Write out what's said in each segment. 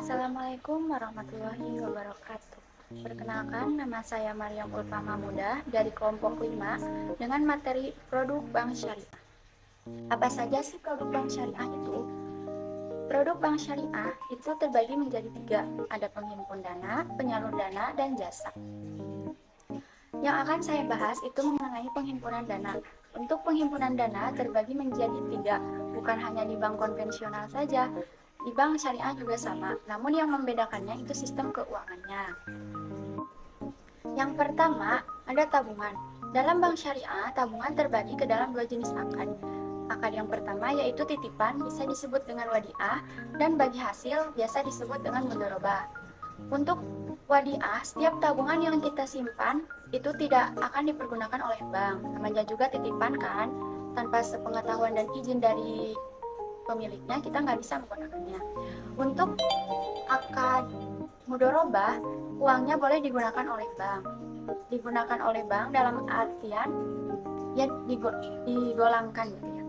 Assalamualaikum warahmatullahi wabarakatuh. Perkenalkan, nama saya Maryam Ulfama Muda dari kelompok 5 dengan materi produk bank syariah. Apa saja sih produk bank syariah itu? Produk bank syariah itu terbagi menjadi 3, ada penghimpun dana, penyalur dana, dan jasa. Yang akan saya bahas itu mengenai penghimpunan dana. Untuk penghimpunan dana terbagi menjadi 3, bukan hanya di bank konvensional saja. Di bank syariah juga sama, namun yang membedakannya itu sistem keuangannya. Yang pertama, ada tabungan. Dalam bank syariah, tabungan terbagi ke dalam 2 jenis akad. Akad yang pertama yaitu titipan, bisa disebut dengan wadiah, dan bagi hasil biasa disebut dengan mudharabah. Untuk wadiah, setiap tabungan yang kita simpan itu tidak akan dipergunakan oleh bank. Namanya juga titipan kan, tanpa sepengetahuan dan izin dari pemiliknya kita nggak bisa menggunakannya. Untuk akad mudharabah, uangnya boleh digunakan oleh bank. Digunakan oleh bank dalam artian ya digolangkan gitu ya.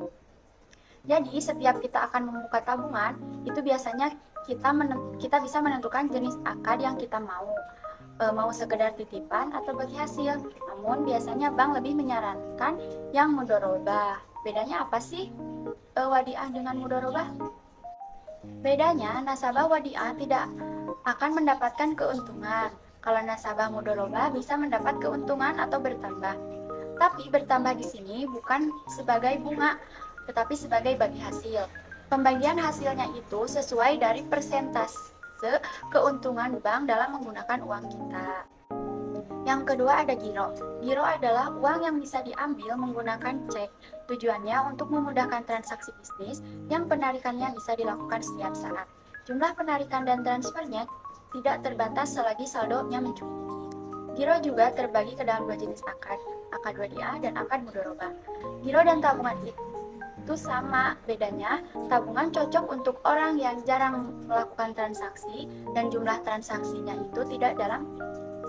Jadi setiap kita akan membuka tabungan, itu biasanya kita bisa menentukan jenis akad yang kita mau. Mau sekedar titipan atau bagi hasil. Namun biasanya bank lebih menyarankan yang mudharabah. Bedanya apa sih wadiah dengan mudharabah? Bedanya, nasabah wadiah tidak akan mendapatkan keuntungan. Kalau nasabah mudharabah bisa mendapat keuntungan atau bertambah. Tapi bertambah di sini bukan sebagai bunga, tetapi sebagai bagi hasil. Pembagian hasilnya itu sesuai dari persentase keuntungan bank dalam menggunakan uang kita. Yang kedua ada giro. Giro adalah uang yang bisa diambil menggunakan cek. Tujuannya untuk memudahkan transaksi bisnis yang penarikannya bisa dilakukan setiap saat. Jumlah penarikan dan transfernya tidak terbatas selagi saldonya mencukupi. Giro juga terbagi ke dalam 2 jenis akad wadiah dan akad mudharabah. Giro dan tabungan itu sama, bedanya tabungan cocok untuk orang yang jarang melakukan transaksi dan jumlah transaksinya itu tidak dalam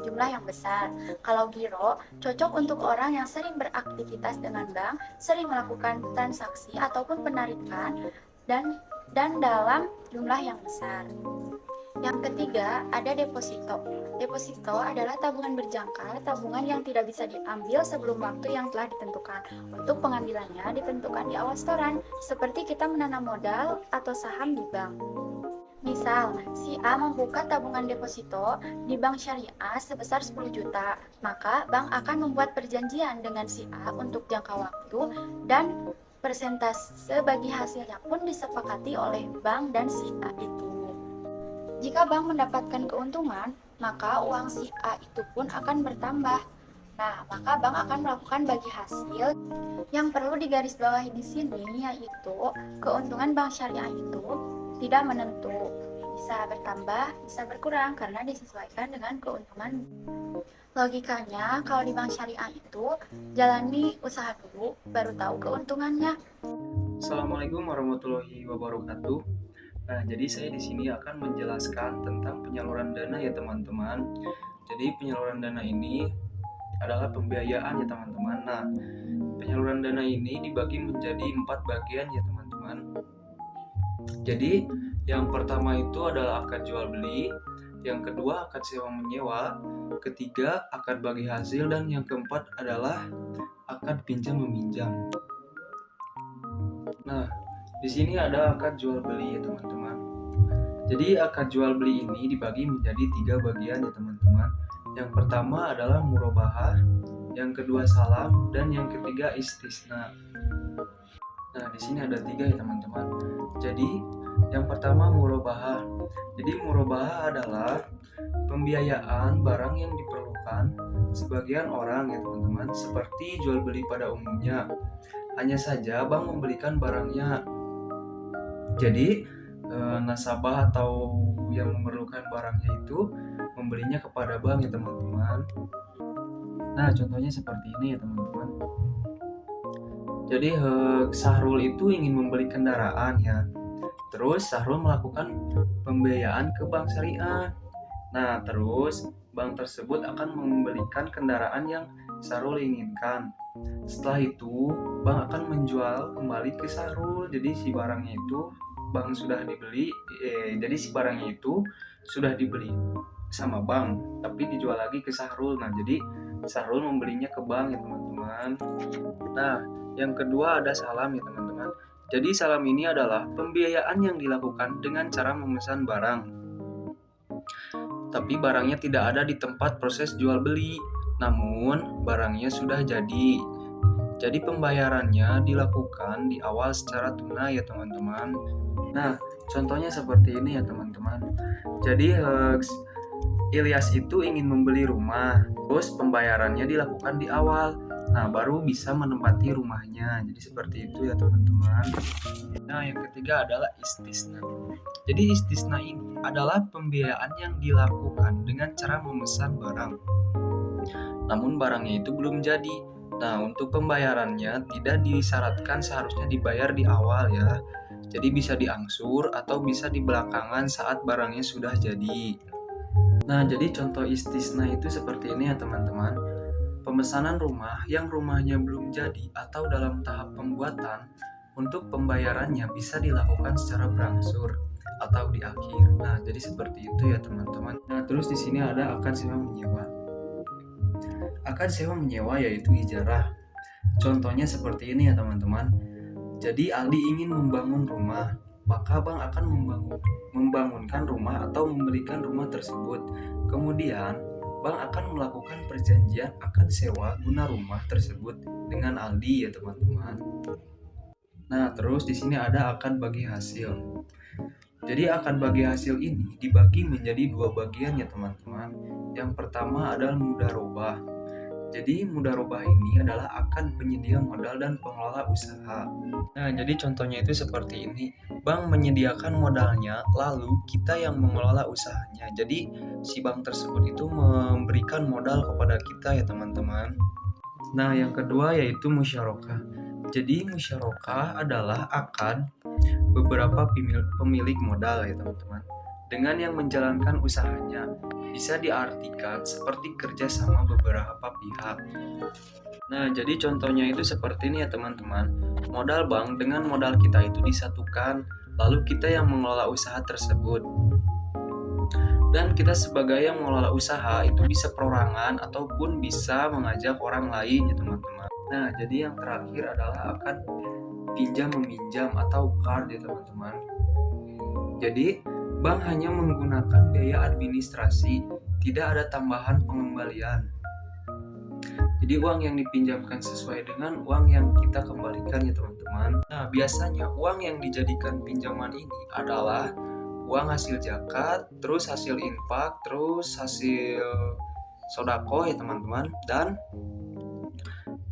jumlah yang besar. Kalau giro cocok untuk orang yang sering beraktivitas dengan bank, sering melakukan transaksi ataupun penarikan dan dalam jumlah yang besar. Yang ketiga, ada deposito. Deposito adalah tabungan berjangka, tabungan yang tidak bisa diambil sebelum waktu yang telah ditentukan. Untuk pengambilannya ditentukan di awal setoran, seperti kita menanam modal atau saham di bank. Misal, si A membuka tabungan deposito di bank syariah sebesar 10 juta, maka bank akan membuat perjanjian dengan si A untuk jangka waktu dan persentase bagi hasilnya pun disepakati oleh bank dan si A itu. Jika bank mendapatkan keuntungan, maka uang si A itu pun akan bertambah. Nah, maka bank akan melakukan bagi hasil. Yang perlu digarisbawahi di sini yaitu keuntungan bank syariah itu tidak menentu, bisa bertambah, bisa berkurang karena disesuaikan dengan keuntungan. Logikanya, kalau di bank syariah itu jalani usaha dulu, baru tahu keuntungannya. Assalamualaikum warahmatullahi wabarakatuh. Nah, jadi saya di sini akan menjelaskan tentang penyaluran dana ya teman-teman. Jadi penyaluran dana ini adalah pembiayaan ya teman-teman. Nah, penyaluran dana ini dibagi menjadi 4 bagian ya teman-teman. Jadi yang pertama itu adalah akad jual beli, yang kedua akad sewa menyewa, ketiga akad bagi hasil, dan yang keempat adalah akad pinjam meminjam. Nah, di sini ada akad jual beli ya teman-teman. Jadi akad jual beli ini dibagi menjadi 3 bagian ya teman-teman. Yang pertama adalah murabahah, yang kedua salam, dan yang ketiga istisna. Nah, di sini ada 3 ya teman-teman. Jadi yang pertama murabahah. Jadi murabahah adalah pembiayaan barang yang diperlukan sebagian orang ya teman-teman, seperti jual beli pada umumnya. Hanya saja bank membelikan barangnya. Jadi nasabah atau yang memerlukan barangnya itu membelinya kepada bank ya teman-teman. Nah, contohnya seperti ini ya teman-teman. Jadi Sahrul itu ingin membeli kendaraan ya. Terus Sahrul melakukan pembiayaan ke bank syariah. Nah, terus bank tersebut akan membelikan kendaraan yang Sahrul inginkan. Setelah itu, bank akan menjual kembali ke Sahrul. Jadi si barangnya itu bank sudah dibeli, jadi si barangnya itu sudah dibeli sama bank, tapi dijual lagi ke Sahrul. Nah, jadi Sahrul membelinya ke bank ya teman-teman. Nah, yang kedua ada salam ya teman-teman. Jadi salam ini adalah pembiayaan yang dilakukan dengan cara memesan barang, tapi barangnya tidak ada di tempat proses jual beli, namun barangnya sudah jadi. Jadi pembayarannya dilakukan di awal secara tunai ya teman-teman. Nah, contohnya seperti ini ya teman-teman. Jadi Ilyas itu ingin membeli rumah, terus pembayarannya dilakukan di awal. Nah, baru bisa menempati rumahnya. Jadi seperti itu ya teman-teman. Nah, yang ketiga adalah istisna. Jadi istisna ini adalah pembiayaan yang dilakukan dengan cara memesan barang, namun barangnya itu belum jadi. Nah, untuk pembayarannya tidak disyaratkan seharusnya dibayar di awal ya. Jadi bisa diangsur atau bisa di belakangan saat barangnya sudah jadi. Nah, jadi contoh istisna itu seperti ini ya teman-teman. Pemesanan rumah yang rumahnya belum jadi atau dalam tahap pembuatan, untuk pembayarannya bisa dilakukan secara berangsur atau di akhir. Nah, jadi seperti itu ya teman-teman. Nah, terus di sini ada akad sewa menyewa. Akad sewa menyewa yaitu ijarah. Contohnya seperti ini ya teman-teman. Jadi Aldi ingin membangun rumah, maka bank akan membangunkan rumah atau memberikan rumah tersebut. Kemudian bank akan melakukan perjanjian akad sewa guna rumah tersebut dengan Aldi ya teman-teman. Nah, terus di sini ada akad bagi hasil. Jadi akad bagi hasil ini dibagi menjadi dua bagian ya teman-teman. Yang pertama adalah mudarobah. Jadi mudarobah ini adalah akad penyedia modal dan pengelola usaha. Nah, jadi contohnya itu seperti ini. Bank menyediakan modalnya, lalu kita yang mengelola usahanya. Jadi si bank tersebut itu memberikan modal kepada kita ya teman-teman. Nah, yang kedua yaitu musyarakah. Jadi musyarakah adalah akad beberapa pemilik modal ya teman-teman dengan yang menjalankan usahanya. Bisa diartikan seperti kerjasama beberapa pihak. Nah, jadi contohnya itu seperti ini ya teman-teman. Modal bank dengan modal kita itu disatukan, lalu kita yang mengelola usaha tersebut. Dan kita sebagai yang mengelola usaha itu bisa perorangan ataupun bisa mengajak orang lain ya teman-teman. Nah, jadi yang terakhir adalah akad pinjam meminjam atau card ya teman-teman. Jadi bank hanya menggunakan biaya administrasi, tidak ada tambahan pengembalian. Jadi uang yang dipinjamkan sesuai dengan uang yang kita kembalikan ya teman-teman. Nah, biasanya uang yang dijadikan pinjaman ini adalah uang hasil zakat, terus hasil infak, terus hasil sodako ya teman-teman, dan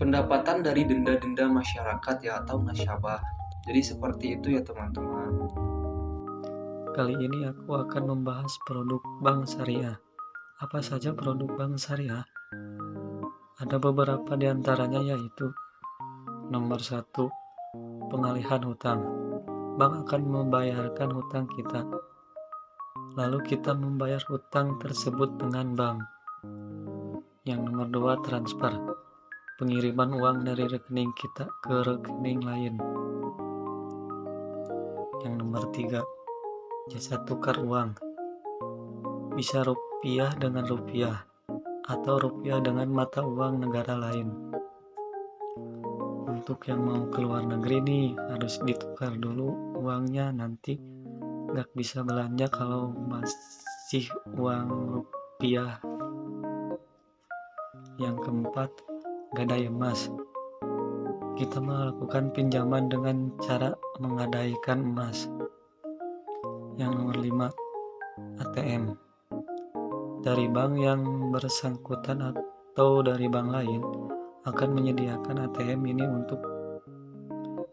pendapatan dari denda-denda masyarakat ya atau nasyabah. Jadi seperti itu ya teman-teman. Kali ini aku akan membahas produk bank syariah. Apa saja produk bank syariah? Ada beberapa di antaranya yaitu nomor 1, pengalihan hutang. Bank akan membayarkan hutang kita, lalu kita membayar hutang tersebut dengan bank. Yang nomor 2, transfer. Pengiriman uang dari rekening kita ke rekening lain. Yang nomor 3, jasa tukar uang. Bisa rupiah dengan rupiah atau rupiah dengan mata uang negara lain. Untuk yang mau keluar negeri nih harus ditukar dulu uangnya, nanti gak bisa belanja kalau masih uang rupiah. Yang keempat, gadai emas. Kita melakukan pinjaman dengan cara menggadaikan emas. Yang nomor 5, ATM. Dari bank yang bersangkutan atau dari bank lain akan menyediakan ATM ini untuk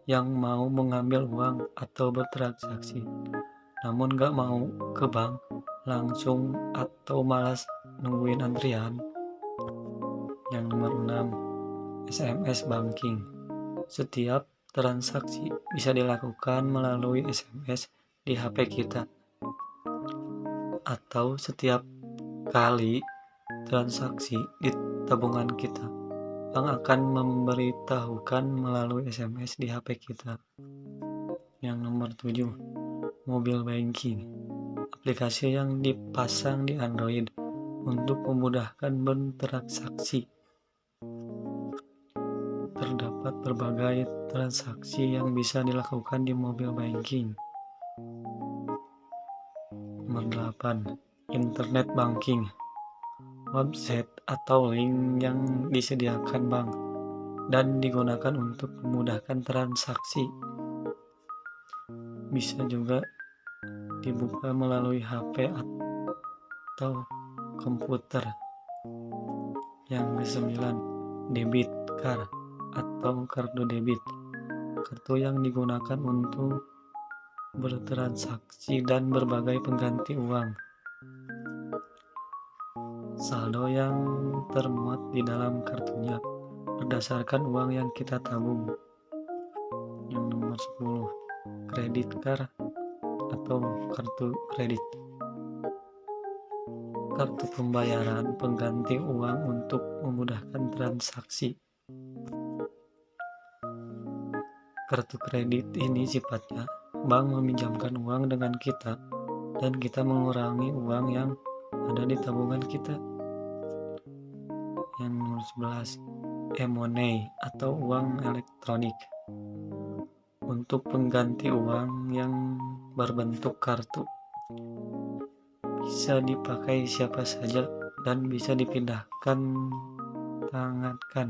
yang mau mengambil uang atau bertransaksi, namun gak mau ke bank langsung atau malas nungguin antrian. Yang nomor 6, SMS banking. Setiap transaksi bisa dilakukan melalui SMS di HP kita, atau setiap kali transaksi di tabungan kita, bank akan memberitahukan melalui SMS di HP kita. Yang nomor 7, mobile banking, aplikasi yang dipasang di Android untuk memudahkan bertransaksi. Terdapat berbagai transaksi yang bisa dilakukan di mobile banking. Nomor 8. Internet banking. Website atau link yang disediakan bank dan digunakan untuk memudahkan transaksi. Bisa juga dibuka melalui HP atau komputer. Yang ke-9, debit card atau kartu debit. Kartu yang digunakan untuk bertransaksi dan berbagai pengganti uang. Saldo yang termuat di dalam kartunya berdasarkan uang yang kita tabung. Yang nomor 10, kredit card atau kartu kredit. Kartu pembayaran pengganti uang untuk memudahkan transaksi. Kartu kredit ini sifatnya bank meminjamkan uang dengan kita dan kita mengurangi uang yang ada di tabungan kita. Yang nomor 11, e-money atau uang elektronik. Untuk pengganti uang yang berbentuk kartu. Bisa dipakai siapa saja dan bisa dipindahkan tangankan.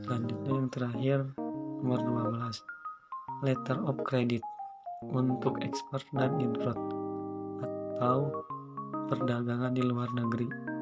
Selanjutnya yang terakhir, nomor 12, letter of credit untuk ekspor dan import atau perdagangan di luar negeri.